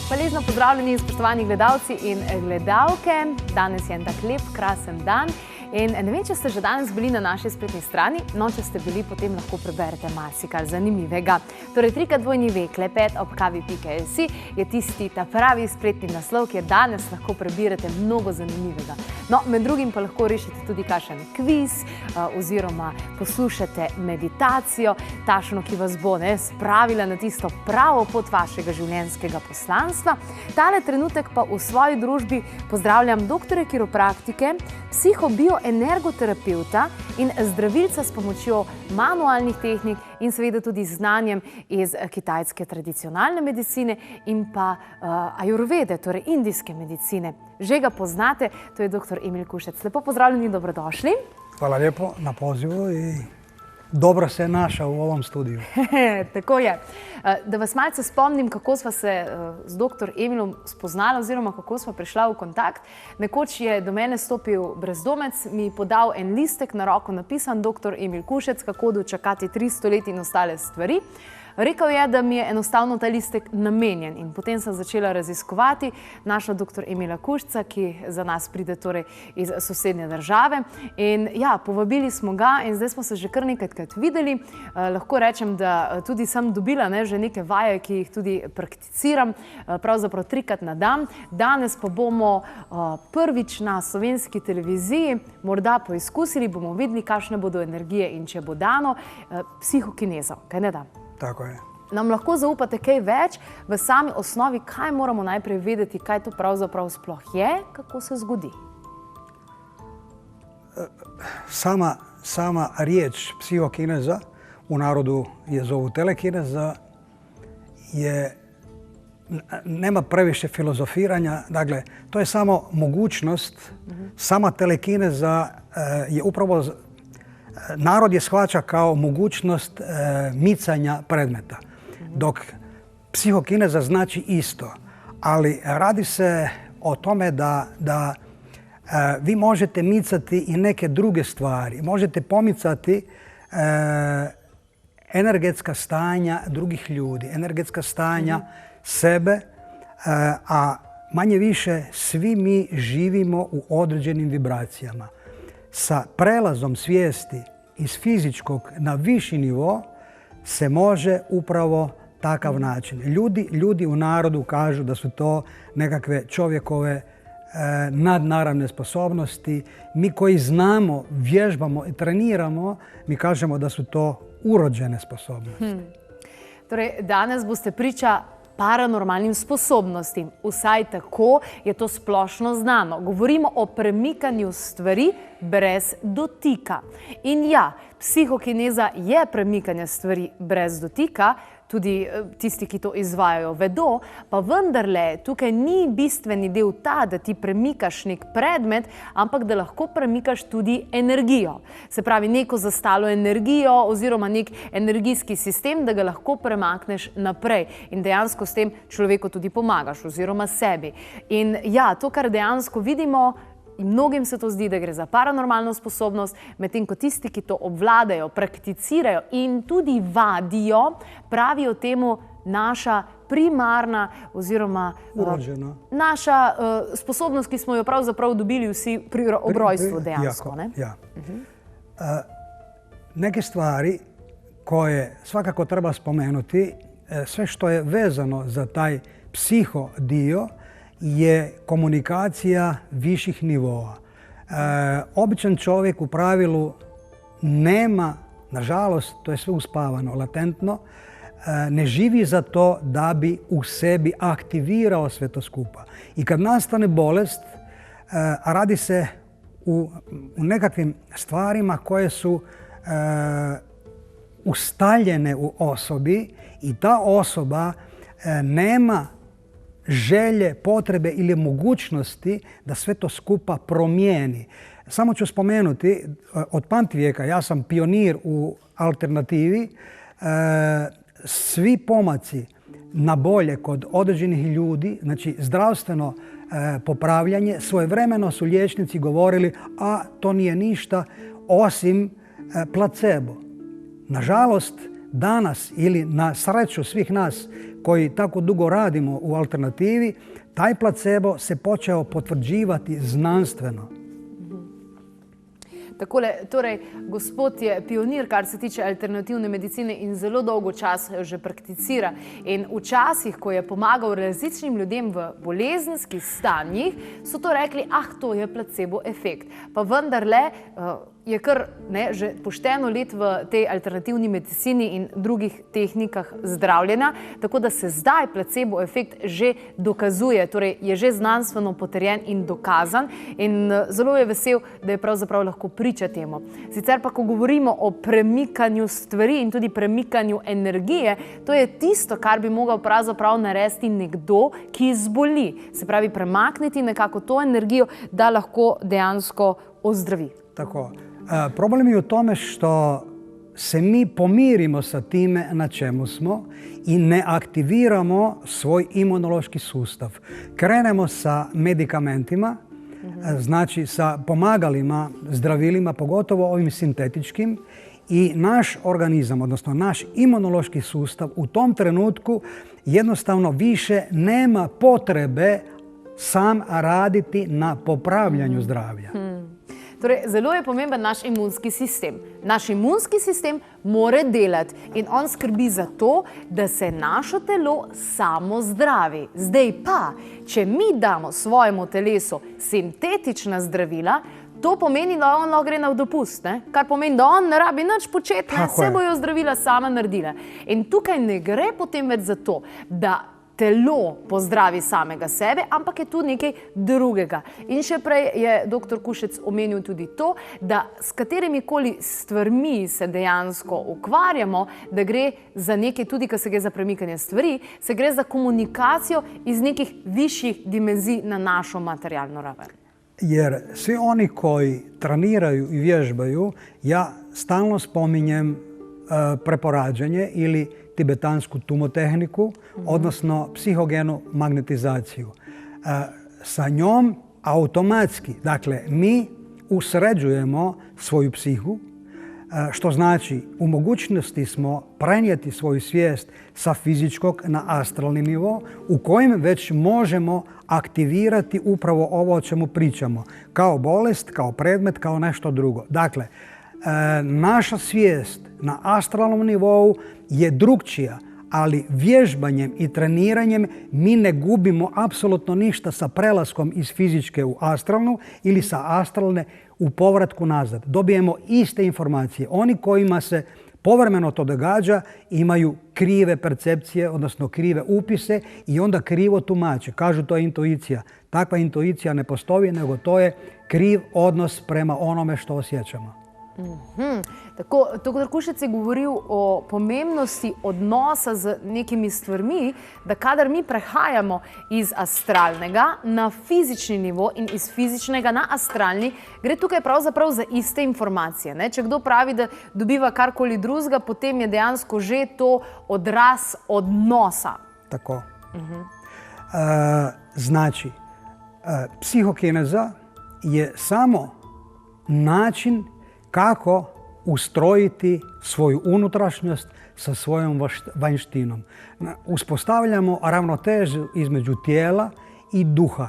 Hvaležno pozdravljeni, spoštovani gledalci in gledalke. Danes je en tak lep, krasen dan. In ne vem, če ste že danes bili na naši spletni strani, no, če ste bili, potem lahko preberete marsikaj zanimivega. Torej, 3x2klepet@kavi.si je tisti ta pravi spletni naslov, kjer danes lahko prebirate mnogo zanimivega. No, med drugim pa lahko rešite tudi kakšen kviz oziroma poslušate meditacijo, takšno, ki vas bo spravila na tisto pravo pot vašega življenjskega poslanstva. Tale trenutek pa v svoji družbi pozdravljam doktorja kiropraktike, psihobioenergoterapeuta in zdravilca s pomočjo manualnih tehnik in seveda tudi znanjem iz kitajske tradicionalne medicine in pa ajurvede, torej indijske medicine. Že ga poznate, to je dr. Emil Kušec. Lepo pozdravljeni in dobrodošli. Hvala lijepo na pozivu i dobro se našao u ovom studiju. Tako je. Da vas malce spomnim, kako sva se z dr. Emilom spoznala oziroma kako sva prišla v kontakt. Nekoč je do mene stopil brezdomec, mi podal en listek na roko napisan dr. Emil Kušec, kako dočakati 300 let in ostale stvari. Rekel je, da mi je enostavno ta listek namenjen in potem sem začela raziskovati, našla dr. Emila Kušca, ki za nas pride torej iz sosednje države. In ja, povabili smo ga in zdaj smo se že kar nekajkrat videli. Lahko rečem, da tudi sem dobila že neke vaje, ki jih tudi prakticiram, pravzaprav 3-krat na dan. Danes pa bomo prvič na slovenski televiziji morda poizkusili, bomo videli, kakšne bodo energije in če bo dano psihokinezo, kaj ne da? Tako je. Nam lahko zaupate kaj več v sami osnovi, kaj moramo najprej vedeti, kaj to pravzaprav sploh je, kako se zgodi? Sama riječ psihokineza, u narodu je zovu telekineza, nema previše filozofiranja. Dakle, to je samo mogućnost. Sama telekineza je upravo narod je shvaća kao mogućnost micanja predmeta, dok psihokineza znači isto. Ali radi se o tome da vi možete micati i neke druge stvari. Možete pomicati energetska stanja drugih ljudi, energetska stanja sebe, a manje više svi mi živimo u određenim vibracijama. Sa prelazom svijesti iz fizičkog na viši nivo se može upravo takav način. Ljudi u narodu kažu da su to nekakve čovjekove nadnaravne sposobnosti. Mi koji znamo, vježbamo i treniramo, mi kažemo da su to urođene sposobnosti. Torej, danes boste priča paranormalnim sposobnostim. Vsaj tako je to splošno znano. Govorimo o premikanju stvari brez dotika. In ja, psihokineza je premikanje stvari brez dotika, tudi tisti, ki to izvajajo, vedo, pa vendarle tukaj ni bistveni del ta, da ti premikaš nek predmet, ampak da lahko premikaš tudi energijo. Se pravi, neko zastalo energijo oziroma nek energijski sistem, da ga lahko premakneš naprej in dejansko s tem človeku tudi pomagaš oziroma sebi. In ja, to, kar dejansko vidimo, in mnogim se to zdi, da gre za paranormalno sposobnost, medtem ko tisti, ki to obvladajo, prakticirajo in tudi vadijo, pravijo temu naša primarna oziroma naša sposobnost, ki smo jo pravzaprav dobili vsi pri rojstvu dejansko. Ja. Neke stvari koje svakako treba spomenuti, sve što je vezano za taj psiho dio, je komunikacija viših nivoa. Običan čovjek u pravilu nema, nažalost, to je sve uspavano, latentno, ne živi za to da bi u sebi aktivirao sve to skupa. I kad nastane bolest, a radi se u nekakvim stvarima koje su ustaljene u osobi i ta osoba nema želje, potrebe ili mogućnosti da sve to skupa promijeni. Samo ću spomenuti, od pamtivijeka ja sam pionir u alternativi. Svi pomaci na bolje kod određenih ljudi, znači zdravstveno popravljanje, svojevremeno su liječnici govorili, a to nije ništa osim placebo. Nažalost, danas ili na sreću svih nas koji tako dugo radimo u alternativi, taj placebo se počeo potvrđivati znanstveno. Takole, torej, gospod je pionir, kar se tiče alternativne medicine in zelo dolgo časa jo že prakticira. In včasih, ko je pomagal različnim ljudem v bolezenskih stanjih, so to rekli, to je placebo efekt. Pa vendarle je kar že pošteno let v tej alternativni medicini in drugih tehnikah zdravljenja, tako da se zdaj placebo efekt že dokazuje, torej je že znanstveno potrjen in dokazan in zelo je vesel, da je pravzaprav lahko priča temu. Sicer pa, ko govorimo o premikanju stvari in tudi premikanju energije, to je tisto, kar bi mogel pravzaprav narediti nekdo, ki zboli. Se pravi, premakniti nekako to energijo, da lahko dejansko ozdravi. Tako. Problem je u tome što se mi pomirimo sa time na čemu smo i ne aktiviramo svoj imunološki sustav. Krenemo sa medikamentima, znači sa pomagalima, zdravilima, pogotovo ovim sintetičkim, i naš organizam, odnosno naš imunološki sustav u tom trenutku jednostavno više nema potrebe sam raditi na popravljanju zdravlja. Torej, zelo je pomemben naš imunski sistem. Naš imunski sistem mora delati in on skrbi za to, da se naše telo samo zdravi. Zdaj pa, če mi damo svojemu telesu sintetična zdravila, to pomeni, da on lahko gre na dopust, kar pomeni, da on ne rabi nič početi, se bojo zdravila sama naredila. In tukaj ne gre potem več za to, da telo pozdravi samega sebe, ampak je tu nekaj drugega. In še prej je dr. Kušec omenil tudi to, da s katerimikoli stvarmi se dejansko ukvarjamo, da gre za nekaj, tudi ko se gre za premikanje stvari, se gre za komunikacijo iz nekih višjih dimenzij na našo materialno raven. Jer svi oni koji treniraju i vježbaju, ja stalno spominjem preporađanje ili tibetansku tumotehniku, odnosno psihogenu magnetizaciju. Sa njom automatski, dakle, mi usređujemo svoju psihu, što znači u mogućnosti smo prenijeti svoju svijest sa fizičkog na astralni nivo, u kojem već možemo aktivirati upravo ovo o čemu pričamo, kao bolest, kao predmet, kao nešto drugo. Dakle, naša svijest na astralnom nivou je drukčija, ali vježbanjem i treniranjem mi ne gubimo apsolutno ništa sa prelaskom iz fizičke u astralnu ili sa astralne u povratku nazad. Dobijemo iste informacije. Oni kojima se povremeno to događa imaju krive percepcije, odnosno krive upise i onda krivo tumače. Kažu to je intuicija. Takva intuicija ne postoji, nego to je kriv odnos prema onome što osjećamo. Tako, dr. Kušec je govoril o pomembnosti odnosa z nekimi stvarmi, da kadar mi prehajamo iz astralnega na fizični nivo in iz fizičnega na astralni, gre tukaj pravzaprav za iste informacije. Če kdo pravi, da dobiva karkoli drugega, potem je dejansko že to odraz odnosa. Tako. Znači, psihokineza je samo način kako ustrojiti svoju unutrašnjost sa svojom vanjštinom. Uspostavljamo ravnotežu između tijela i duha.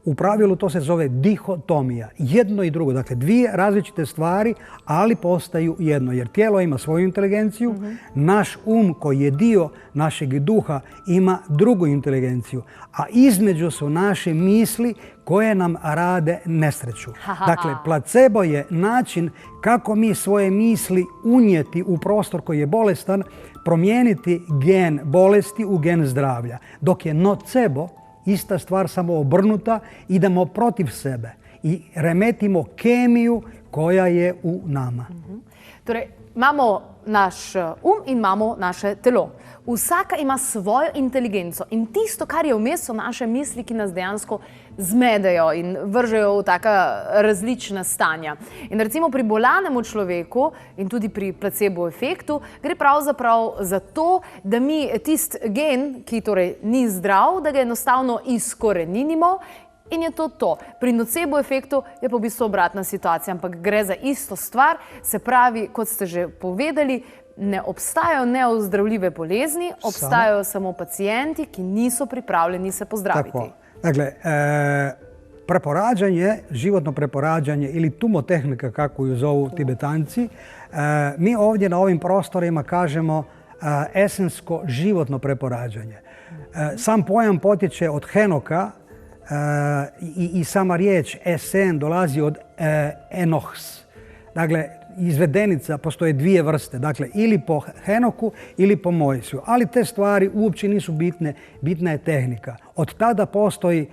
U pravilu to se zove dihotomija. Jedno i drugo. Dakle, dvije različite stvari, ali postaju jedno. Jer tijelo ima svoju inteligenciju, naš koji je dio našeg duha ima drugu inteligenciju. A između su naše misli koje nam rade nesreću. Dakle, placebo je način kako mi svoje misli unijeti u prostor koji je bolestan, promijeniti gen bolesti u gen zdravlja. Dok je nocebo ista stvar, samo obrnuta, idemo protiv sebe i remetimo kemiju koja je u nama. Torej, imamo naš in imamo naše telo. Vsaka ima svojo inteligenco in tisto, kar je vmes, so naše misli, ki nas dejansko zmedejo in vržejo v taka različna stanja. In recimo pri bolanemu človeku in tudi pri placebo efektu gre pravzaprav za to, da mi tisti gen, ki torej ni zdrav, da ga enostavno izkoreninimo. In je to. Pri nocebo efektu je pa v bistvu obratna situacija, ampak gre za isto stvar, se pravi, kot ste že povedali, ne obstajajo neozdravljive bolezni, obstajajo samo pacijenti, ki niso pripravljeni se pozdraviti. Tako. Dakle, preporađanje, životno preporađanje ili tumotehnika, kako ju zovu Tibetanci, mi ovdje na ovim prostorima kažemo esensko životno preporađanje. Sam pojam potječe od Henoka i sama riječ esen dolazi od enohs. Dakle, izvedenica postoje dvije vrste, dakle ili po Henoku ili po Mojsiju, ali te stvari uopće nisu bitne, bitna je tehnika. Od tada postoji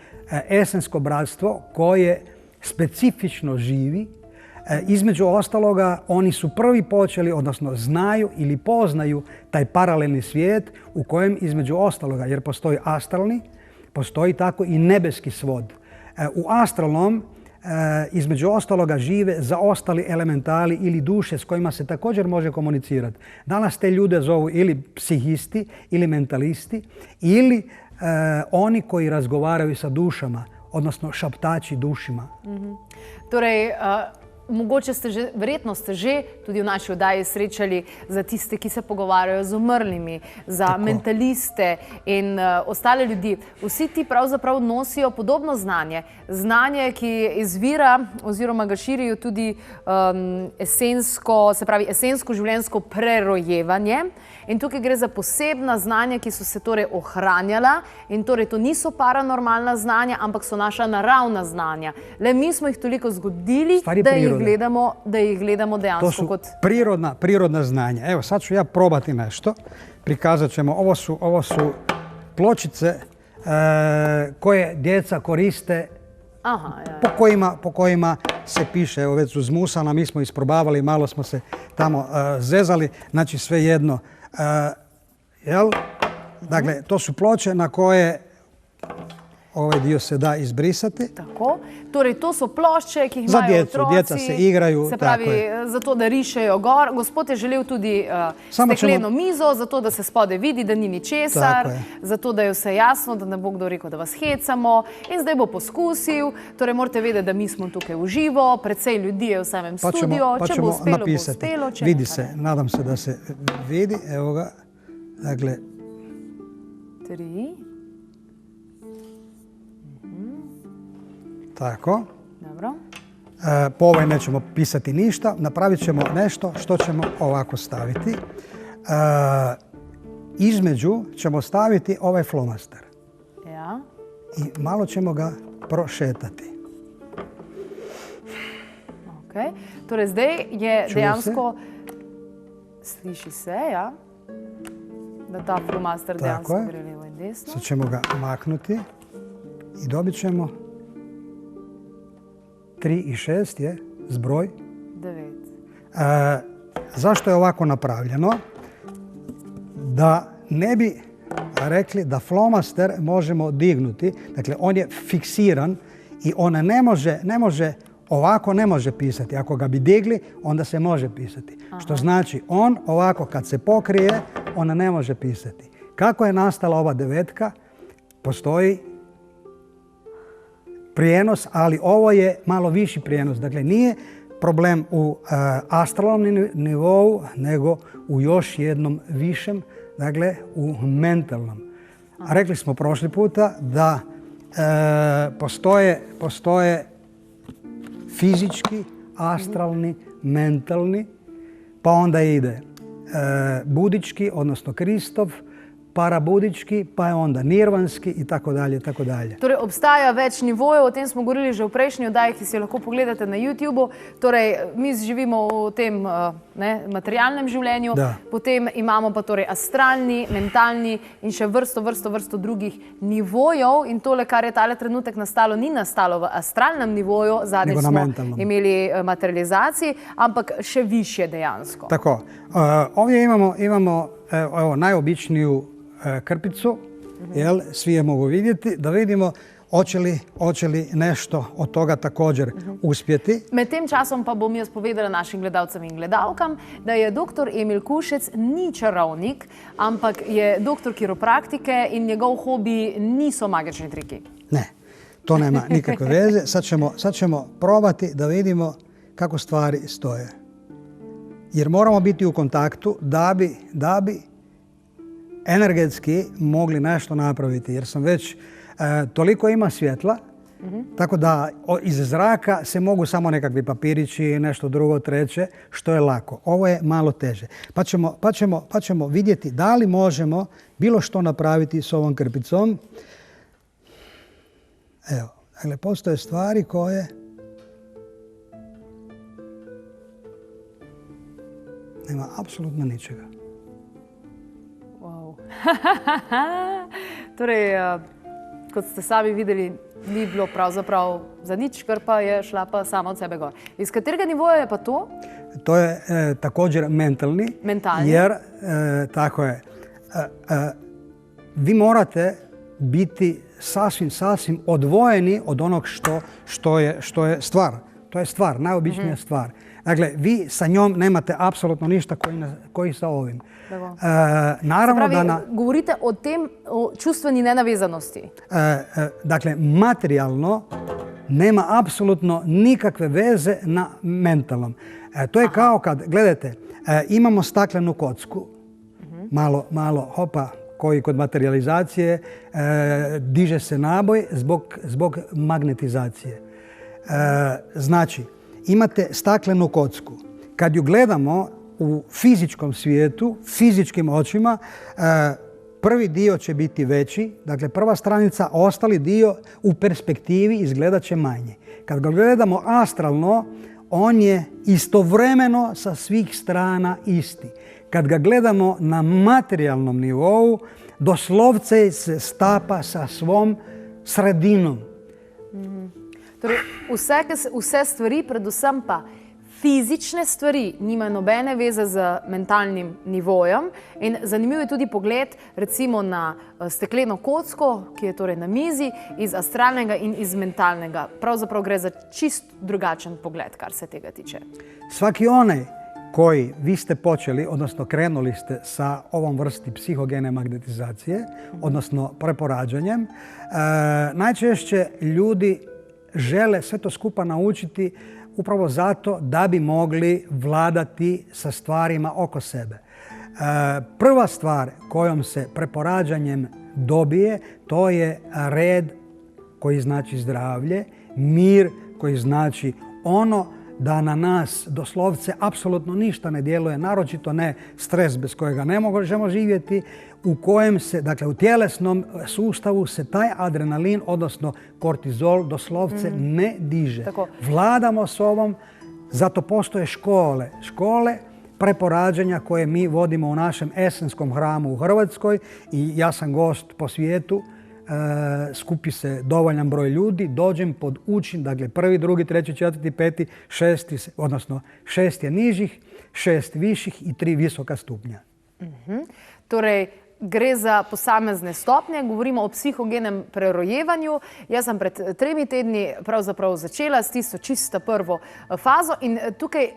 esensko bratstvo koje specifično živi. Između ostaloga, oni su prvi počeli, odnosno znaju ili poznaju taj paralelni svijet u kojem između ostaloga, jer postoji astralni, postoji tako i nebeski svod. U astralnom između ostaloga žive zaostali elementali ili duše s kojima se također može komunicirati. Danas te ljude zovu ili psihisti ili mentalisti ili oni koji razgovaraju sa dušama, odnosno šaptači dušima. Torej, mogoče ste že, verjetno ste že tudi v naši oddaji srečali za tiste, ki se pogovarjajo z umrlimi, za mentaliste in ostale ljudi. Vsi ti pravzaprav nosijo podobno znanje. Znanje, ki izvira oziroma ga širijo tudi esensko, se pravi esensko življenjsko prerojevanje. In tukaj gre za posebna znanja, ki so se torej ohranjala in torej to niso paranormalna znanja, ampak so naša naravna znanja. Le mi smo jih toliko zgodili, da jih gledamo dejansko kot... To su prirodna znanja. Evo, sad ću ja probati nešto. Prikazat ćemo, ovo su pločice koje djeca koriste, po kojima se piše. Evo, već su zmusana, mi smo isprobavali, malo smo se tamo zezali, znači sve jedno. Dakle, to su ploče na koje ovaj dio se da izbrisati. Tako. Torej, to so plošče, ki jih imajo otroci. Djeca se igraju. Se pravi, zato da rišejo gor. Gospod je želel tudi stekleno mizo, zato da se spode vidi, da ni ničesar, zato da je vse jasno, da ne bo kdo rekel, da vas hecamo. In zdaj bo poskusil. Torej, morate vedeti, da mi smo tukaj v živo, precej ljudi je v samem studiu. Če bo uspelo, bo uspelo. Vidi se, nadam se da se vidi. Evo ga. Dakle. 3. Tako. Dobro. Po ovoj nećemo pisati ništa. Napravit ćemo nešto što ćemo ovako staviti. Između ćemo staviti ovaj flomaster. Ja. I malo ćemo ga prošetati. Ok. Torej, zdaj je dejansko... Sliši se, ja? Da ta flomaster dejansko gre levo in desno. Sad ćemo ga maknuti i dobit ćemo 3 i 6 je zbroj. 9. Zašto je ovako napravljeno? Da ne bi rekli da flomaster možemo dignuti. Dakle, on je fiksiran i on ovako ne može pisati. Ako ga bi digli, onda se može pisati. Što znači, on ovako kad se pokrije, ona ne može pisati. Kako je nastala ova 9? Postoji prijenos, ali ovo je malo viši prijenos. Dakle, nije problem u astralnom nivou, nego u još jednom višem, dakle, u mentalnom. Rekli smo prošli puta da postoje fizički, astralni, mentalni, pa onda ide budički, odnosno Kristov, parabudički, pa je onda nirvanski i tako dalje, i tako dalje. Torej, obstaja več nivojev, o tem smo govorili že v prejšnji oddaji, ki si jo lahko pogledate na YouTubeu. Torej, mi živimo v tem materialnem življenju, potem imamo pa torej astralni, mentalni in še vrsto drugih nivojev. In tole, kar je tale trenutek nastalo, ni nastalo v astralnem nivoju, zadnjič smo imeli materializaciji, ampak še višje dejansko. Tako, ovdje imamo najobičniju krpicu, svi je mogu vidjeti, da vidimo hoće li nešto od toga također uspjeti. Med tem časom pa bom jaz povedala našim gledalcem in gledalkam, da je dr. Emil Kušec ni čarovnik, ampak je doktor kiropraktike in njegov hobi niso magični triki. Ne, to nema nikakve veze. Sad ćemo probati da vidimo kako stvari stoje. jer moramo biti u kontaktu da bi energetski mogli nešto napraviti. Jer sam već toliko ima svjetla, tako da iz zraka se mogu samo nekakvi papirići, nešto drugo, treće, što je lako. Ovo je malo teže. Pa ćemo vidjeti da li možemo bilo što napraviti s ovom krpicom. Evo, dakle, postoje stvari koje nema apsolutno ničega. Wow. Torej, kot ste sami videli, ni bilo pravzaprav za nič, krpa je šla pa sama od sebe gor. Iz katerega nivoja je pa to? To je također mentalni. Mentalni? Jer, tako je, vi morate biti sasvim odvojeni od onog što je stvar. To je stvar, najobičnija stvar. Dakle, vi sa njom nemate apsolutno ništa koji sa ovim. Naravno govorite o tem, o čustveni nenavezanosti. Dakle, materijalno nema apsolutno nikakve veze na mentalnom. To je kao kad, gledajte, imamo staklenu kocku, malo hopa, koji kod materializacije diže se naboj zbog magnetizacije. Znači, imate staklenu kocku. Kad ju gledamo u fizičkom svijetu, fizičkim očima, prvi dio će biti veći, dakle prva stranica, ostali dio u perspektivi izgledat će manje. Kad ga gledamo astralno, on je istovremeno sa svih strana isti. Kad ga gledamo na materijalnom nivou, doslovce se stapa sa svom sredinom. Torej, vse stvari, predvsem pa fizične stvari, nimajo nobene veze z mentalnim nivojem. In zanimiv je tudi pogled recimo na stekleno kocko, ki je torej na mizi, iz astralnega in iz mentalnega. Pravzaprav gre za čist drugačen pogled, kar se tega tiče. Svaki onaj koji vi ste počeli, odnosno krenuli ste sa ovom vrsti psihogene magnetizacije, odnosno preporađanjem, najčešće ljudi žele sve to skupa naučiti upravo zato da bi mogli vladati sa stvarima oko sebe. Prva stvar kojom se preporađanjem dobije, to je red koji znači zdravlje, mir koji znači ono da na nas doslovce apsolutno ništa ne djeluje, naročito ne stres bez kojega ne možemo živjeti, u kojem se, dakle u tjelesnom sustavu se taj adrenalin, odnosno kortizol, doslovce ne diže. Vladamo s ovom, zato postoje škole preporađanja koje mi vodimo u našem esenskom hramu u Hrvatskoj i ja sam gost po svijetu. Skupi se dovoljan broj ljudi, dođem pod učin, dakle prvi, drugi, treći, četvrti, peti, šesti, odnosno 6 je nižih, 6 viših i 3 visoka stupnja. Torej, gre za posamezne stopnje, govorimo o psihogenem prerojevanju. Jaz sem pred 3 tedni pravzaprav začela s tisto čisto prvo fazo in tukaj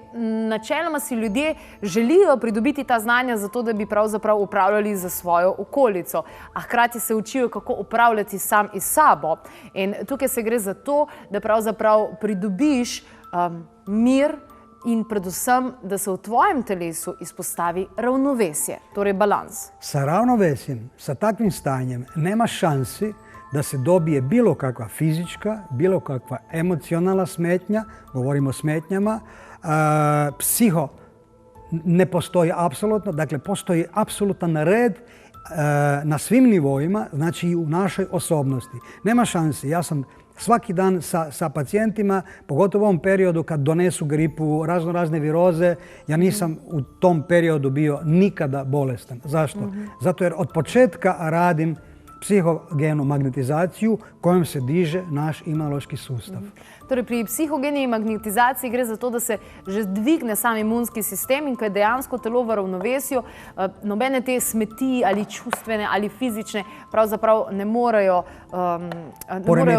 načeloma si ljudje želijo pridobiti ta znanja zato, da bi pravzaprav upravljali za svojo okolico, a hkrati se učijo, kako upravljati sam iz sabo. In tukaj se gre za to, da pravzaprav pridobiš mir in predvsem, da se v tvojem telesu izpostavi ravnovesje, torej balans. Sa ravnovesjem, sa takvim stanjem, nema šansi da se dobije bilo kakva fizička, bilo kakva emocionalna smetnja, govorimo o smetnjama, psiho ne postoji apsolutno, dakle postoji apsolutan red na svim nivoima, znači i u našoj osobnosti. Nema šansi, ja sam svaki dan sa pacijentima, pogotovo u ovom periodu kad donesu gripu, razne viroze, ja nisam u tom periodu bio nikada bolestan. Zašto? Zato jer od početka radim psihogenu magnetizaciju kojom se diže naš imunološki sustav. Torej, pri psihogeni magnetizaciji gre za to, da se že dvigne sam imunski sistem in ko je dejansko telo v ravnovesju, nobene te smeti ali čustvene ali fizične pravzaprav ne morejo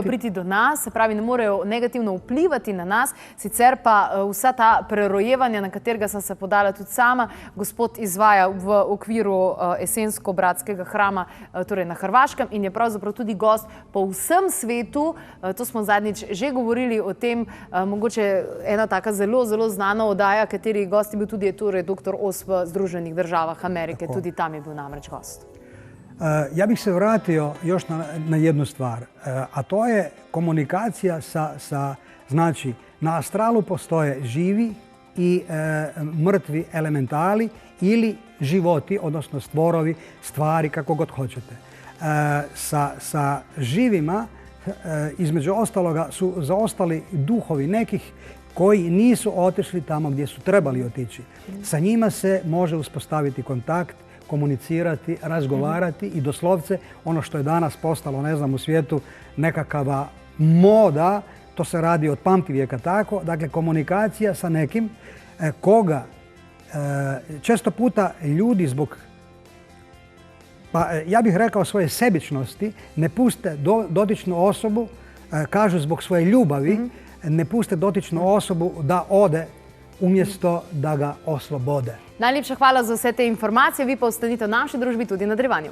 priti do nas, se pravi, ne morejo negativno vplivati na nas, sicer pa vsa ta prerojevanja, na katerega sem se podala tudi sama, gospod izvaja v okviru Esensko-bratskega hrama, torej na Hrvaškem, Hrvaškem in je pravzaprav tudi gost po vsem svetu. To smo zadnjič že govorili o tem, mogoče ena taka zelo, zelo znana oddaja, kateri gost je bil tudi torej dr. Oz v Združenih državah Amerike. Tudi tam je bil namreč gost. Ja bih se vratio još na jednu stvar, a to je komunikacija znači, na astralu postoje živi i mrtvi elementali ili životi, odnosno stvorovi, stvari, kako god hoćete. Sa živima, između ostaloga, su zaostali duhovi nekih koji nisu otišli tamo gdje su trebali otići. Sa njima se može uspostaviti kontakt, komunicirati, razgovarati i doslovce ono što je danas postalo, ne znam, u svijetu nekakva moda, to se radi od pamtivijeka tako, dakle komunikacija sa nekim koga često puta ljudi zbog, pa ja bih rekao, svoje sebičnosti ne puste dotičnu osobu, kažu zbog svoje ljubavi, ne puste dotičnu osobu da ode umjesto da ga oslobode. Najlepša hvala za vse te informacije, vi pa ostanite v naši družbi tudi v nadaljevanju.